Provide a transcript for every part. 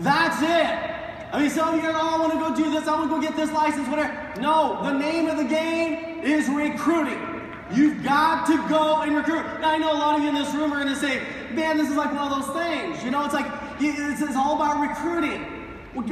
That's it. I mean, some of you are, oh, I want to go do this, I want to go get this license, whatever. No, the name of the game is recruiting. You've got to go and recruit. Now, I know a lot of you in this room are going to say, man, this is like one of those things. You know, it's like, it's all about recruiting. Look,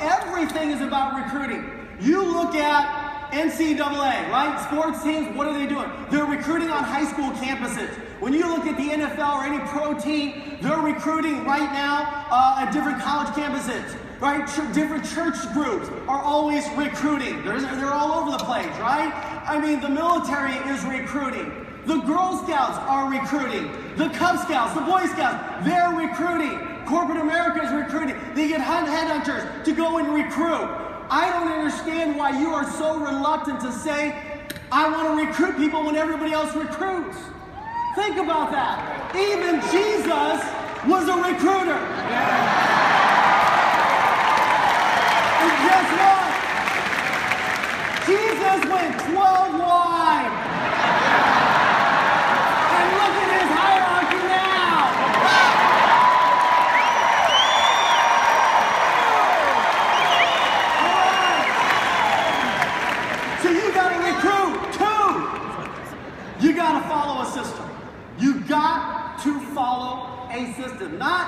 everything is about recruiting. You look at NCAA, right? Sports teams, what are they doing? They're recruiting on high school campuses. When you look at the NFL or any pro team, they're recruiting right now at different college campuses, right? Different church groups are always recruiting. They're all over the place, right? I mean, the military is recruiting. The Girl Scouts are recruiting. The Cub Scouts, the Boy Scouts, they're recruiting. Corporate America is recruiting. They get headhunters to go and recruit. I don't understand why you are so reluctant to say, I want to recruit people when everybody else recruits. Think about that. Even Jesus was a recruiter. And guess what? Jesus went 12 wide. And look at his hierarchy now. All right. So you got to recruit too. You got to follow a system. You got to follow a system, not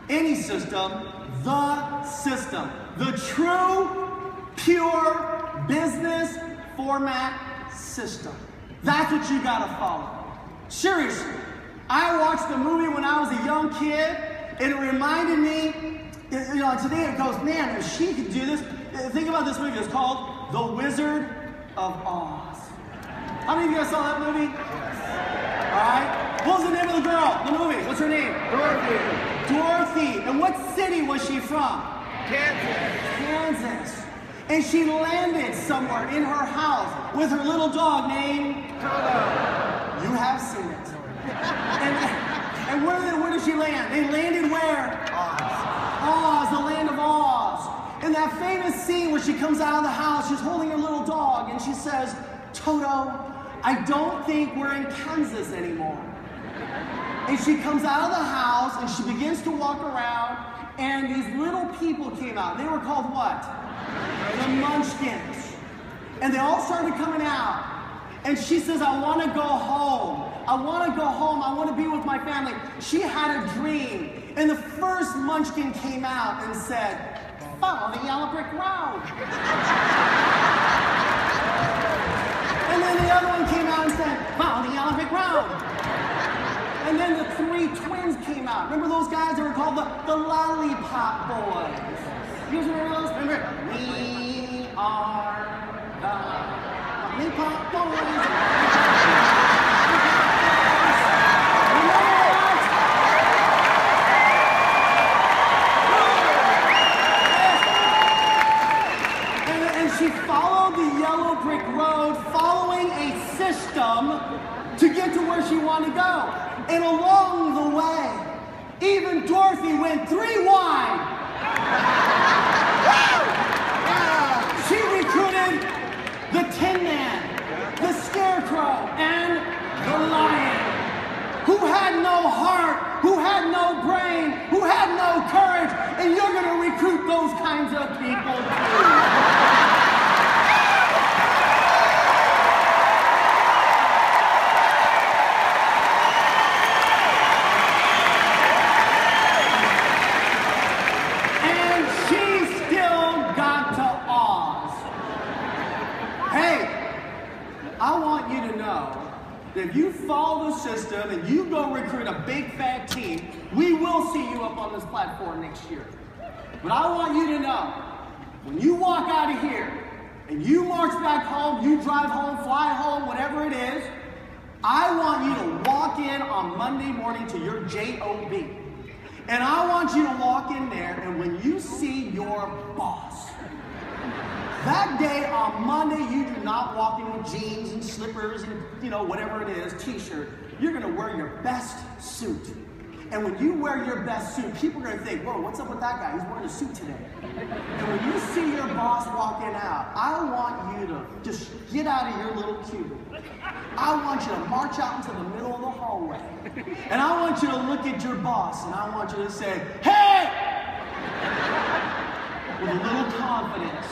any system, the system. The true, pure business format system. That's what you got to follow. Seriously, I watched the movie when I was a young kid, and it reminded me, you know, today it goes, man, if she could do this. Think about this movie. It's called The Wizard of Oz. How many of you guys saw that movie? All right. What was the name of the girl? The movie. What's her name? Dorothy. Dorothy. And what city was she from? Kansas. And she landed somewhere in her house with her little dog named Toto. You have seen it. And where did she land? They landed where? Oz, the land of Oz. In that famous scene where she comes out of the house, she's holding her little dog, and she says, Toto, I don't think we're in Kansas anymore. And she comes out of the house and she begins to walk around, and these little people came out. They were called what? The Munchkins. And they all started coming out. And she says, I want to go home. I want to go home. I want to be with my family. She had a dream. And the first Munchkin came out and said, follow the yellow brick road. And then the other one came out and said, follow the yellow brick road. And then the three twins came out. Remember those guys that were called the Lollipop Boys? You guys remember those? Remember? We are the Lollipop Boys. She followed the yellow brick road, following a system to get to where she wanted to go. And along the way, even Dorothy went 3 wide. She recruited the Tin Man, the Scarecrow, and the Lion, who had no heart, who had no brain, who had no courage, and you're going to recruit those kinds of people too. If you follow the system and you go recruit a big fat team, we will see you up on this platform next year. But I want you to know, when you walk out of here and you march back home, you drive home, fly home, whatever it is, I want you to walk in on Monday morning to your job. And I want you to walk in there, and when you see your boss, that day on Monday, you do not walk in with jeans and slippers and, you know, whatever it is, t-shirt. You're going to wear your best suit. And when you wear your best suit, people are going to think, whoa, what's up with that guy? He's wearing a suit today. And when you see your boss walking out, I want you to just get out of your little cubicle. I want you to march out into the middle of the hallway. And I want you to look at your boss, and I want you to say, hey! with a little confidence.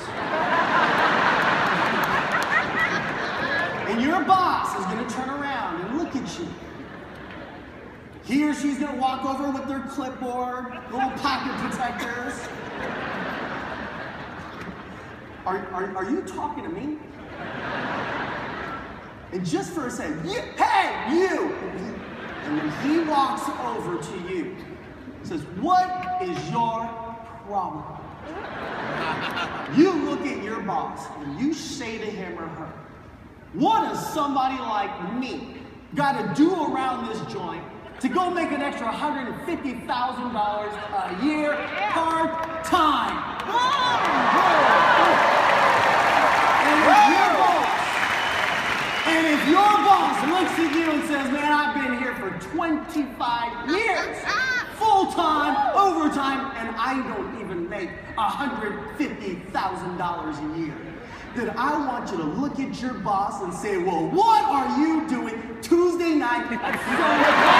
And your boss is going to turn around and look at you. He or she's going to walk over with their clipboard, little pocket protectors. Are you talking to me? And just for a second, hey, you! And when he walks over to you, he says, what is your problem? You look at your boss and you say to him or her, what does somebody like me got to do around this joint to go make an extra $150,000 a year part-time? And if your boss looks at you and says, man, I've been here for 25 years, full-time, overtime, and I don't even make $150,000 a year, then I want you to look at your boss and say, well, what are you doing Tuesday night at 7 o'clock?